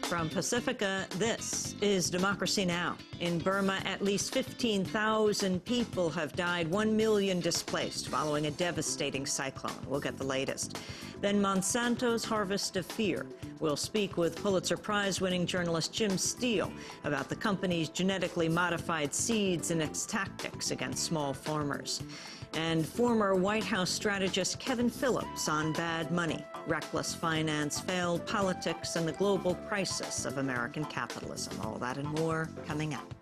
From Pacifica, this is Democracy Now! In Burma, at least 15,000 people have died, 1 million displaced following a devastating cyclone. We'll get the latest. Then Monsanto's harvest of fear. We'll speak with Pulitzer Prize-winning journalist Jim Steele about the company's genetically modified seeds and its tactics against small farmers. And former White House strategist Kevin Phillips on bad money, reckless finance, failed politics, and the global crisis of American capitalism. All that and more coming up.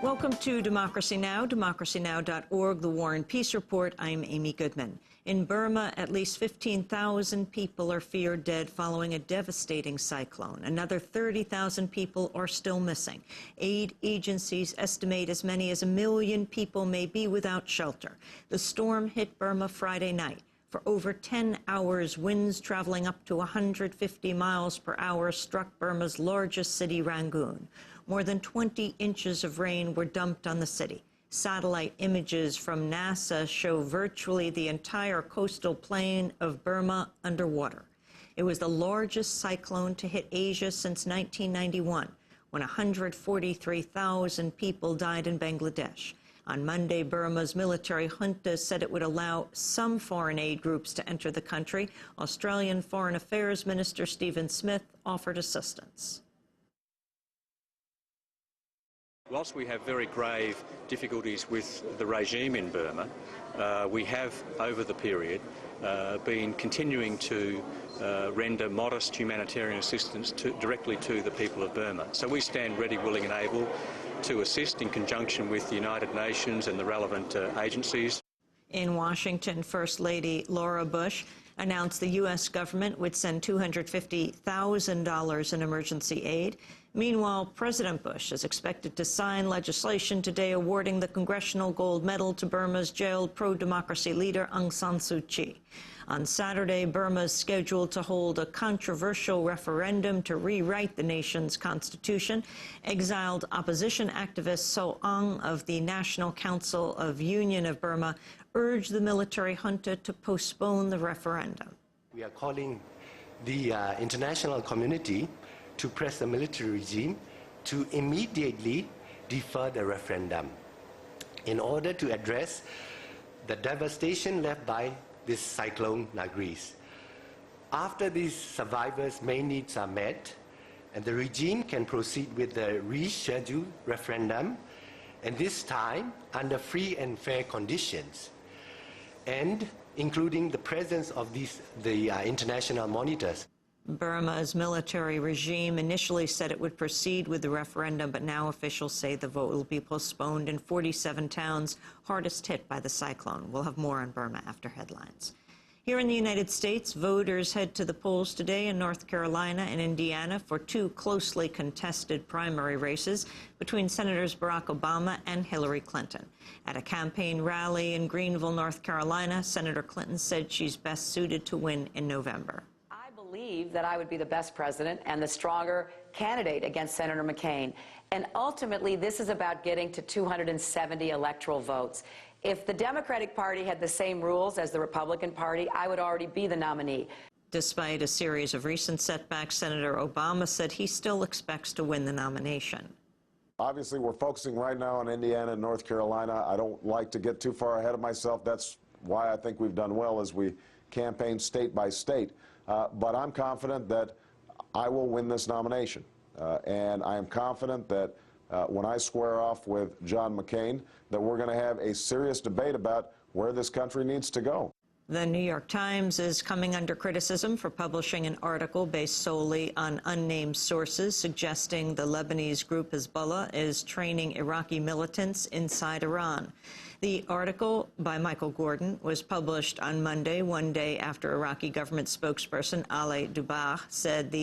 Welcome to Democracy Now!, democracynow.org, the War and Peace Report. I'm Amy Goodman. In Burma, at least 15,000 people are feared dead following a devastating cyclone. Another 30,000 people are still missing. Aid agencies estimate as many as 1 million people may be without shelter. The storm hit Burma Friday night. For over 10 hours, winds traveling up to 150 miles per hour struck Burma's largest city, Rangoon. More than 20 inches of rain were dumped on the city. Satellite images from NASA show virtually the entire coastal plain of Burma underwater. It was the largest cyclone to hit Asia since 1991, when 143,000 people died in Bangladesh. On Monday, Burma's military junta said it would allow some foreign aid groups to enter the country. Australian Foreign Affairs Minister Stephen Smith offered assistance. Whilst we have very grave difficulties with the regime in Burma, we have, over the period, been continuing to render modest humanitarian assistance directly to the people of Burma. So we stand ready, willing and able to assist in conjunction with the United Nations and the relevant agencies. In Washington, First Lady Laura Bush announced the U.S. government would send $250,000 in emergency aid. Meanwhile, President Bush is expected to sign legislation today awarding the Congressional Gold Medal to Burma's jailed pro-democracy leader Aung San Suu Kyi. On Saturday, Burma is scheduled to hold a controversial referendum to rewrite the nation's constitution. Exiled opposition activist So Aung of the National Council of Union of Burma urged the military junta to postpone the referendum. We are calling the international community to press the military regime to immediately defer the referendum in order to address the devastation left by this cyclone Nagris. After these survivors' main needs are met, and the regime can proceed with the rescheduled referendum, and this time under free and fair conditions, and including the presence of the international monitors. Burma's military regime initially said it would proceed with the referendum, but now officials say the vote will be postponed in 47 towns hardest hit by the cyclone. We'll have more on Burma after headlines. Here in the United States, voters head to the polls today in North Carolina and Indiana for two closely contested primary races between Senators Barack Obama and Hillary Clinton. At a campaign rally in Greenville, North Carolina, Senator Clinton said she's best suited to win in November. I believe that I would be the best president and the stronger candidate against Senator McCain. And ultimately, this is about getting to 270 electoral votes. If the Democratic Party had the same rules as the Republican Party, I would already be the nominee. Despite a series of recent setbacks, Senator Obama said he still expects to win the nomination. Obviously, we're focusing right now on Indiana and North Carolina. I don't like to get too far ahead of myself. That's why I think we've done well as we campaign state by state. But I'm confident that I will win this nomination. And I am confident that when I square off with John McCain, that we're going to have a serious debate about where this country needs to go. The New York Times is coming under criticism for publishing an article based solely on unnamed sources suggesting the Lebanese group Hezbollah is training Iraqi militants inside Iran. The article by Michael Gordon was published on Monday, one day after Iraqi government spokesperson Ali Dubah said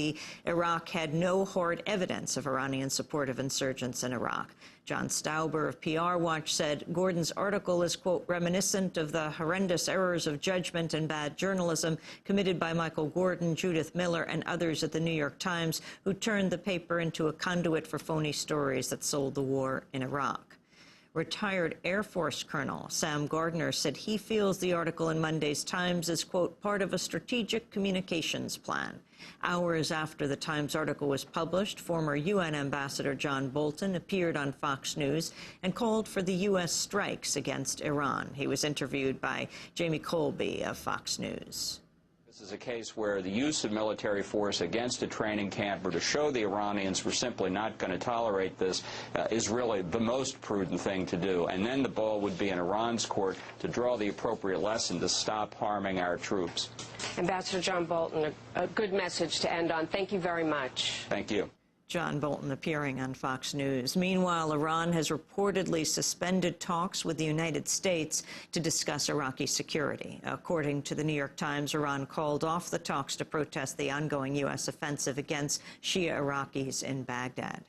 Iraq had no hard evidence of Iranian support of insurgents in Iraq. John Stauber of PR Watch said Gordon's article is, quote, reminiscent of the horrendous errors of judgment and bad journalism committed by Michael Gordon, Judith Miller, and others at the New York Times who turned the paper into a conduit for phony stories that sold the war in Iraq. Retired Air Force Colonel Sam Gardner said he feels the article in Monday's Times is, quote, part of a strategic communications plan. Hours after the Times article was published, former UN Ambassador John Bolton appeared on Fox News and called for the U.S. strikes against Iran. He was interviewed by Jamie Colby of Fox News. This is a case where the use of military force against a training camp or to show the Iranians we're simply not going to tolerate this is really the most prudent thing to do. And then the ball would be in Iran's court to draw the appropriate lesson to stop harming our troops. Ambassador John Bolton, a good message to end on. Thank you very much. Thank you. John Bolton appearing on Fox News. Meanwhile, Iran has reportedly suspended talks with the United States to discuss Iraqi security. According to the New York Times, Iran called off the talks to protest the ongoing U.S. offensive against Shia Iraqis in Baghdad.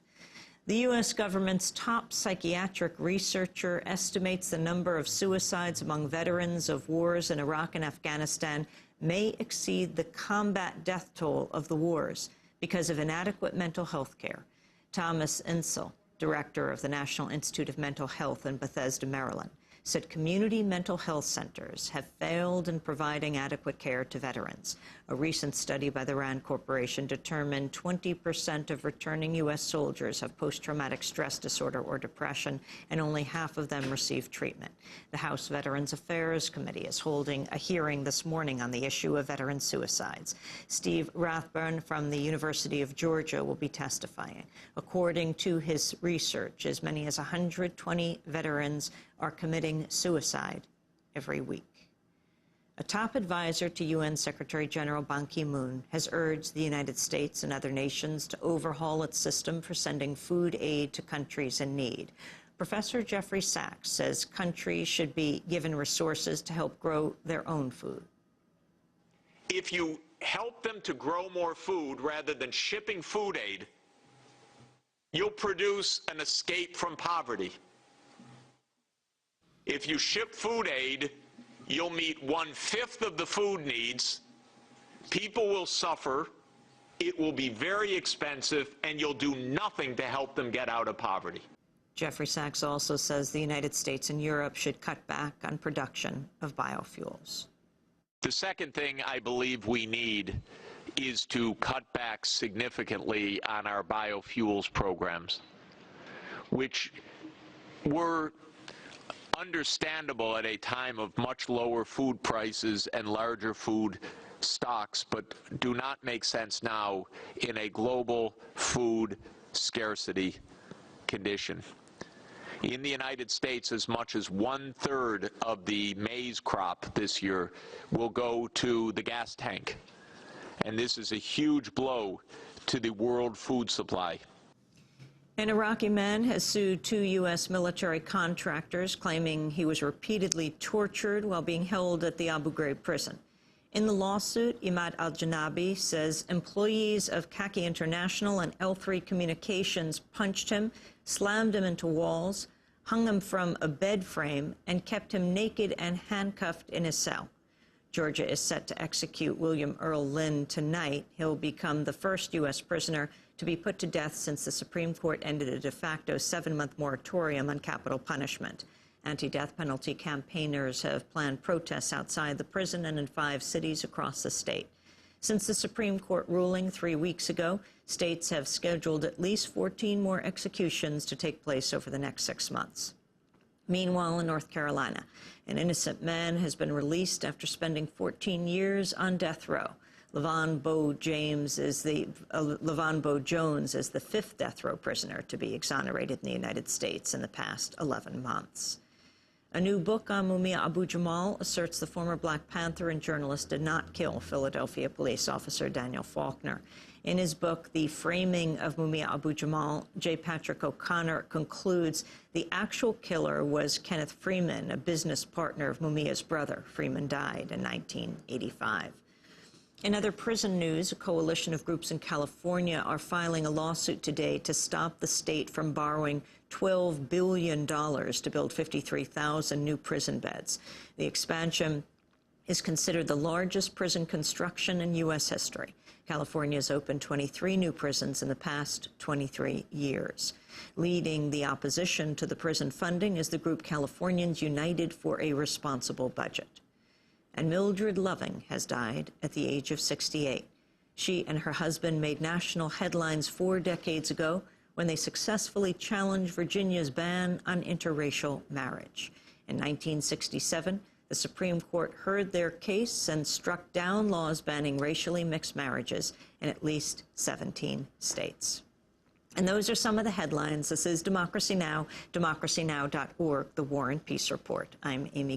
The U.S. government's top psychiatric researcher estimates the number of suicides among veterans of wars in Iraq and Afghanistan may exceed the combat death toll of the wars because of inadequate mental health care. Thomas Insel, director of the National Institute of Mental Health in Bethesda, Maryland, said community mental health centers have failed in providing adequate care to veterans. A recent study by the RAND Corporation determined 20% of returning U.S. soldiers have post-traumatic stress disorder or depression, and only half of them receive treatment. The House Veterans Affairs Committee is holding a hearing this morning on the issue of veteran suicides. Steve Rathburn from the University of Georgia will be testifying. According to his research, as many as 120 veterans are committing suicide every week. A top advisor to UN Secretary General Ban Ki-moon has urged the United States and other nations to overhaul its system for sending food aid to countries in need. Professor Jeffrey Sachs says countries should be given resources to help grow their own food. If you help them to grow more food rather than shipping food aid, you'll produce an escape from poverty. If you ship food aid, you'll meet 1/5 of the food needs. People will suffer. It will be very expensive, and you'll do nothing to help them get out of poverty. Jeffrey Sachs also says the United States and Europe should cut back on production of biofuels. The second thing I believe we need is to cut back significantly on our biofuels programs, which were understandable at a time of much lower food prices and larger food stocks, but do not make sense now in a global food scarcity condition. In the United States, as much as 1/3 of the maize crop this year will go to the gas tank. And this is a huge blow to the world food supply. An Iraqi man has sued 2 U.S. military contractors, claiming he was repeatedly tortured while being held at the Abu Ghraib prison. In the lawsuit, Imad al-Janabi says employees of Khaki International and L3 Communications punched him, slammed him into walls, hung him from a bed frame, and kept him naked and handcuffed in his cell. Georgia is set to execute William Earl Lynn tonight. He'll become the first U.S. prisoner to be put to death since the Supreme Court ended a de facto 7-month moratorium on capital punishment. Anti-death penalty campaigners have planned protests outside the prison and in 5 cities across the state. Since the Supreme Court ruling 3 weeks ago, states have scheduled at least 14 more executions to take place over the next 6 months. Meanwhile, in North Carolina, an innocent man has been released after spending 14 years on death row. Levon Bo Jones is the 5th death row prisoner to be exonerated in the United States in the past 11 months. A new book on Mumia Abu-Jamal asserts the former Black Panther and journalist did not kill Philadelphia police officer Daniel Faulkner. In his book, The Framing of Mumia Abu-Jamal, J. Patrick O'Connor concludes the actual killer was Kenneth Freeman, a business partner of Mumia's brother. Freeman died in 1985. In other prison news, a coalition of groups in California are filing a lawsuit today to stop the state from borrowing $12 billion to build 53,000 new prison beds. The expansion is considered the largest prison construction in U.S. history. California has opened 23 new prisons in the past 23 years. Leading the opposition to the prison funding is the group Californians United for a Responsible Budget. And Mildred Loving has died at the age of 68. She and her husband made national headlines 4 decades ago when they successfully challenged Virginia's ban on interracial marriage. In 1967, the Supreme Court heard their case and struck down laws banning racially mixed marriages in at least 17 states. And those are some of the headlines. This is Democracy Now!, democracynow.org, The War and Peace Report. I'm Amy